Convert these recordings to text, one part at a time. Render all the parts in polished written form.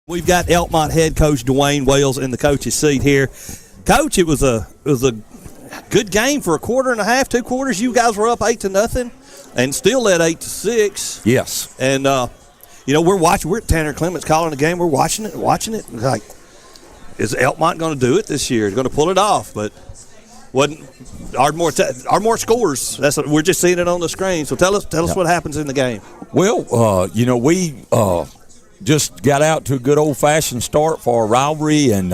We've got Elkmont head coach Duane Wales in the coach's seat here. Coach, it was a good game for a quarter and a half, 2 quarters. You guys were up 8-0 and still led 8-6. Yes. And we're at Tanner Clements calling the game. We're watching it. Like, is Elkmont going to do it this year? Going to pull it off? But wasn't Ardmore scores. We're just seeing it on the screen. So tell us what happens in the game. Well, we just got out to a good old-fashioned start for our rivalry and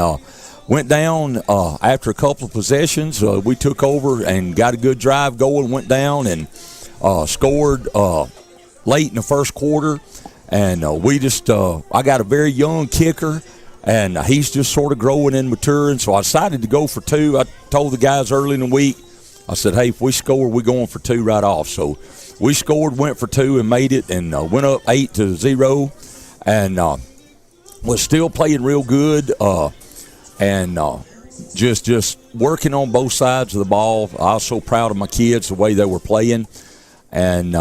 went down after a couple of possessions. We took over and got a good drive going, went down and scored late in the first quarter. And I got a very young kicker, and he's just sort of growing and maturing. So I decided to go for 2. I told the guys early in the week, I said, hey, if we score, we're going for 2 right off. So we scored, went for 2 and made it, and went up 8-0. And was still playing real good, and just working on both sides of the ball. I was so proud of my kids, the way they were playing. And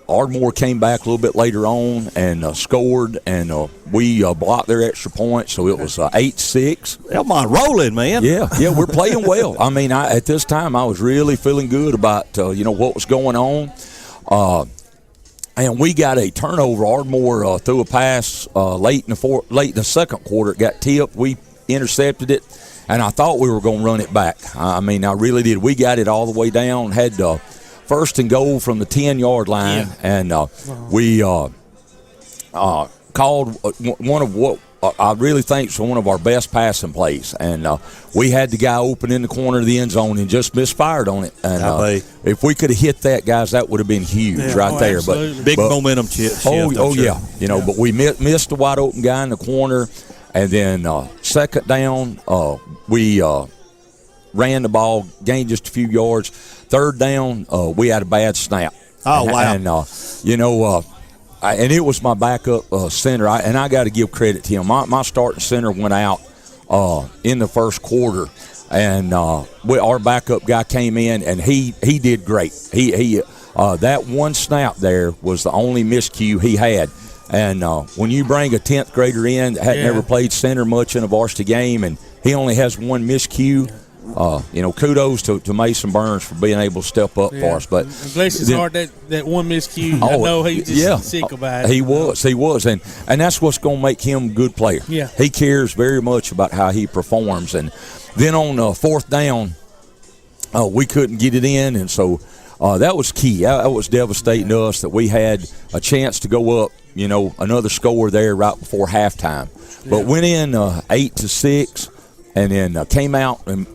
Ardmore came back a little bit later on and scored, and we blocked their extra point, so it was 8-6. Elkmont rolling, man. Yeah, we're playing well. I mean, at this time, I was really feeling good about what was going on. And we got a turnover. Ardmore threw a pass late in the second quarter. It got tipped. We intercepted it, and I thought we were going to run it back. I mean, I really did. We got it all the way down, had first and goal from the 10-yard line, and we called one of what I really think is one of our best passing plays. And we had the guy open in the corner of the end zone and just misfired on it. And if we could have hit that, guys, that would have been huge right there. Absolutely. Big momentum shift. Yeah. But we missed the wide open guy in the corner. And then second down, we ran the ball, gained just a few yards. Third down, we had a bad snap. Oh, wow. And, and it was my backup center, and I got to give credit to him. My starting center went out in the first quarter, and our backup guy came in, and he did great. He that one snap there was the only miscue he had. And when you bring a 10th grader in that hadn't ever played center much in a varsity game, and he only has one miscue, kudos to Mason Burns for being able to step up for us. But bless his heart, that one miscue, I know he's just sick about it. He was, and that's what's going to make him a good player. Yeah. He cares very much about how he performs. And then on fourth down, we couldn't get it in, and so that was key. That was devastating to us that we had a chance to go up, another score there right before halftime. But went in 8-6. And then came out and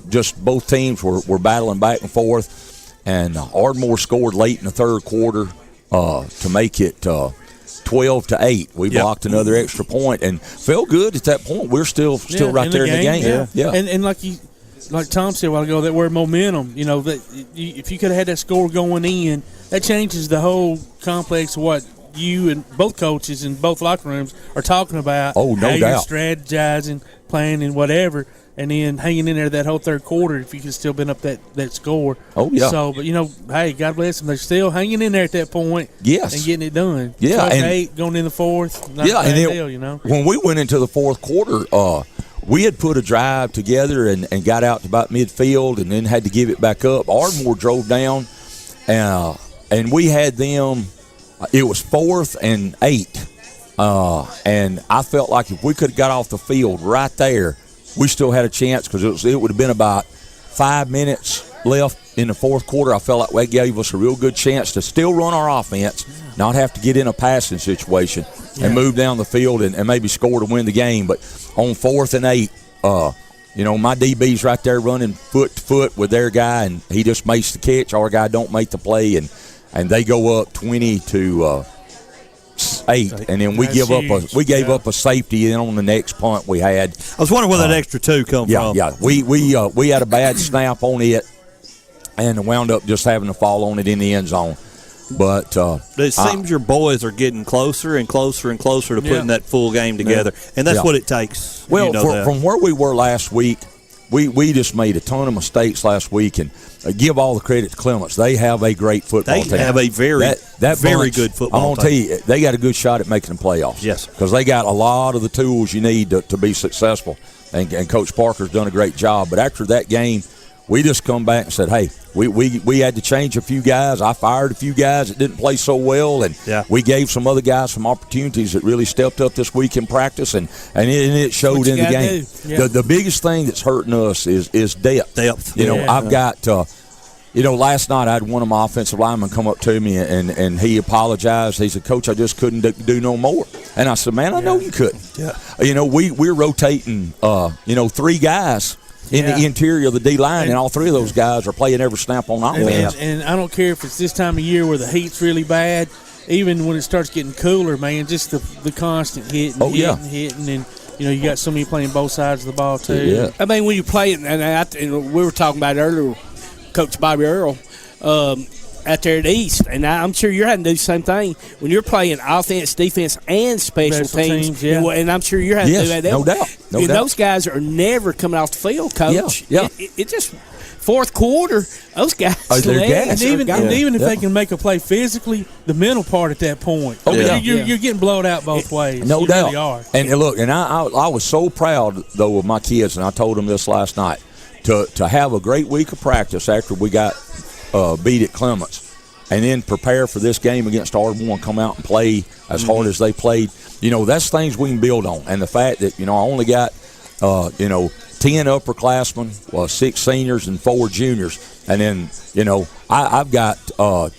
just both teams were battling back and forth. And Ardmore scored late in the third quarter to make it 12-8. We blocked another extra point and felt good at that point. We're still right there in the game. Yeah. And like Tom said a while ago, that word momentum. If you could have had that score going in, that changes the whole complex of what you and both coaches in both locker rooms are talking about. Oh, no doubt. You're strategizing, planning, whatever, and then hanging in there that whole third quarter if you could still been up that score. Oh, yeah. So, but, hey, God bless them. They're still hanging in there at that point. Yes. And getting it done. Yeah. 12-8 going in the fourth. When we went into the fourth quarter, we had put a drive together and got out to about midfield and then had to give it back up. Ardmore drove down, and we had them. It was 4th and 8, and I felt like if we could have got off the field right there, we still had a chance because it would have been about 5 minutes left in the fourth quarter. I felt like that gave us a real good chance to still run our offense, not have to get in a passing situation, and move down the field and maybe score to win the game. But on 4th and 8, my DB's right there running foot to foot with their guy, and he just makes the catch. Our guy don't make the play, and they go up 20-8, and then we gave up a safety in on the next punt we had. I was wondering where that extra 2 come from. Yeah, we had a bad snap on it, and wound up just having to fall on it in the end zone. But it seems your boys are getting closer and closer and closer to putting that full game together, and that's what it takes. Well, from where we were last week, we just made a ton of mistakes last week, and give all the credit to Clements. They have a great football team. They have a very good football I'm going to tell you, they got a good shot at making the playoffs. Yes. Because they got a lot of the tools you need to be successful. And Coach Parker's done a great job. But after that game, we just come back and said, hey, we had to change a few guys. I fired a few guys that didn't play so well, and we gave some other guys some opportunities that really stepped up this week in practice, and it showed in the game. Yeah. The biggest thing that's hurting us is depth. I've got last night I had one of my offensive linemen come up to me and he apologized. He said, Coach, I just couldn't do no more. And I said, man, I know you couldn't. Yeah. We're rotating, 3 guys in the interior of the D-line, and all 3 of those guys are playing every snap on offense. And I don't care if it's this time of year where the heat's really bad, even when it starts getting cooler, man, just the constant hitting, and you got somebody playing both sides of the ball too. Yeah. I mean, when you play it, and we were talking about it earlier, Coach Bobby Earl, out there at East, and I'm sure you're having to do the same thing when you're playing offense, defense, and special teams. And I'm sure you're having to do that. No doubt. Those guys are never coming off the field, Coach. Yeah. It just fourth quarter, those guys. They're gassed. And even if they can make a play physically, the mental part at that point, you're getting blown out both ways. No you doubt. Really are. And look, and I was so proud though of my kids, and I told them this last night to have a great week of practice after we got beat at Clements, and then prepare for this game against Ardmore and come out and play as hard as they played. That's things we can build on. And the fact that, I only got, 10 upperclassmen, 6 seniors, and 4 juniors. And then, I've got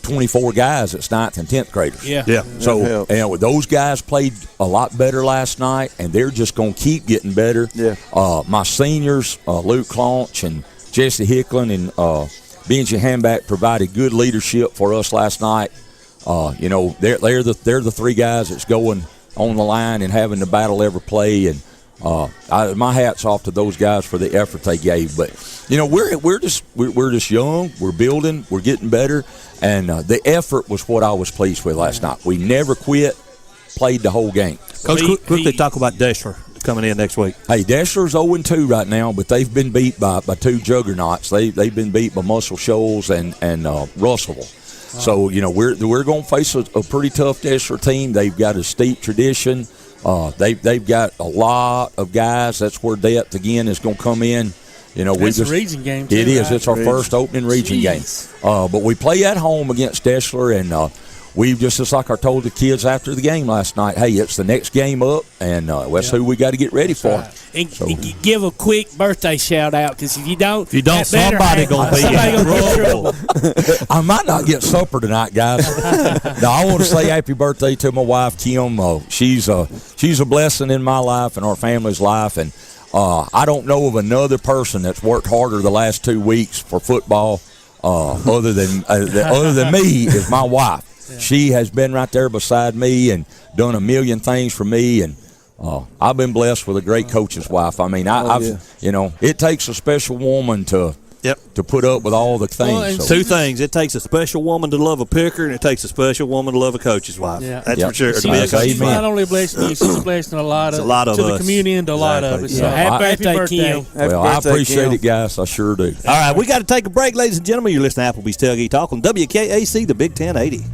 24 guys that's 9th and 10th graders. Yeah. So, those guys played a lot better last night, and they're just going to keep getting better. Yeah. My seniors, Luke Claunch and Jesse Hicklin and Benji Hamback provided good leadership for us last night. They're the 3 guys that's going on the line and having the battle every play, and my hat's off to those guys for the effort they gave. But we're just young, we're building, we're getting better, and the effort was what I was pleased with last night. We never quit, played the whole game. Coach, quickly talk about Deshler coming in next week. Hey, Deshler's 0-2 right now, but they've been beat by 2 juggernauts. They've been beat by Muscle Shoals and Russellville. So we're going to face a pretty tough Deshler team. They've got a steep tradition. They've got a lot of guys. That's where depth again is going to come in. It's a region game too, it is. Right? It's our first opening region game. But we play at home against Deshler, and we've just like I told the kids after the game last night, hey, it's the next game up, and that's who we got to get ready for. And give a quick birthday shout out, because if you don't, somebody gonna be in trouble. I might not get supper tonight, guys. No, I want to say happy birthday to my wife Kim. She's a blessing in my life and our family's life, and I don't know of another person that's worked harder the last 2 weeks for football other than me is my wife. Yeah. She has been right there beside me and done a million things for me, and I've been blessed with a great coach's wife. I mean, it takes a special woman to put up with all the things. Two things. It takes a special woman to love a picker, and it takes a special woman to love a coach's wife. Yeah. That's for sure. She's not only a blessing to you, she's a blessing to a lot of the community and to a lot of us. So happy birthday, Kim. Well, I appreciate it, guys. I sure do. All right, we got to take a break, ladies and gentlemen. You're listening to Applebee's Tailgate Talk on WKAC, the Big 1080.